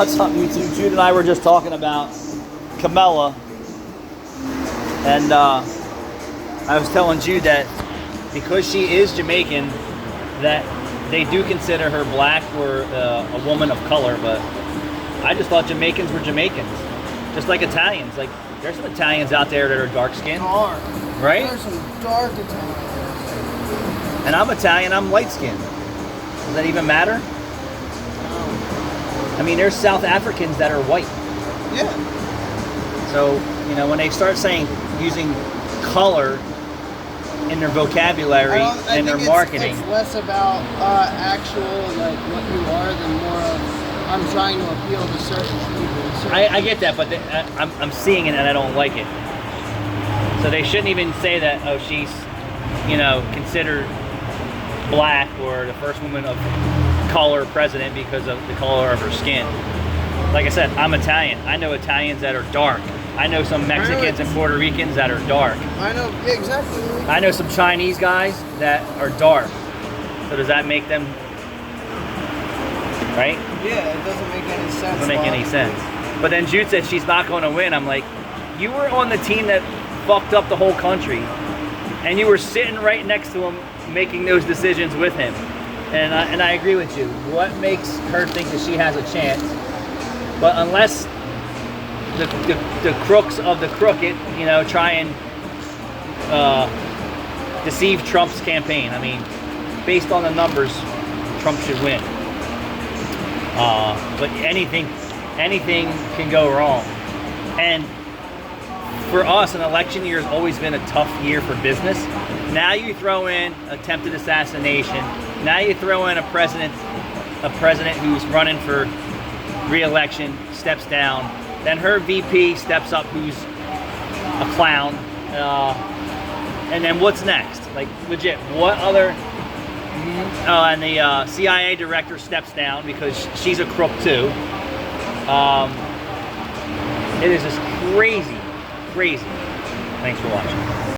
What's up, YouTube? Jude and I were just talking about Camilla, and I was telling Jude that because she is Jamaican, that they do consider her black or a woman of color, but I just thought Jamaicans were Jamaicans, just like Italians. Like, there's some Italians out there that are dark skinned, right? There's some dark Italians. And I'm Italian, I'm light skinned. Does that even matter? I mean, there's South Africans that are white. Yeah. So, you know, when they start using color in their vocabulary and their marketing. It's less about actual, like, what you are than more of, I'm trying to appeal to certain people. I get that, but I'm seeing it and I don't like it. So they shouldn't even say that, oh, she's, you know, considered black or the first woman of color president because of the color of her skin. Like I said, I'm Italian. I know Italians that are dark. I know some Mexicans and Puerto Ricans that are dark. I know, yeah, exactly. I know some Chinese guys that are dark. So does that make them, right? Yeah, it doesn't make any sense. Doesn't make any sense. But then Jude said she's not going to win. I'm like, you were on the team that fucked up the whole country, and you were sitting right next to him making those decisions with him. And I agree with you. What makes her think that she has a chance? But unless the crooks of the crooked, you know, try and deceive Trump's campaign. I mean, based on the numbers, Trump should win. But anything can go wrong. And for us, an election year has always been a tough year for business. Now you throw in attempted assassination. Now you throw in a president who's running for re-election, steps down. Then her VP steps up, who's a clown. And then what's next? Like, legit, what other? And the CIA director steps down because she's a crook too. It is just crazy. Thanks for watching.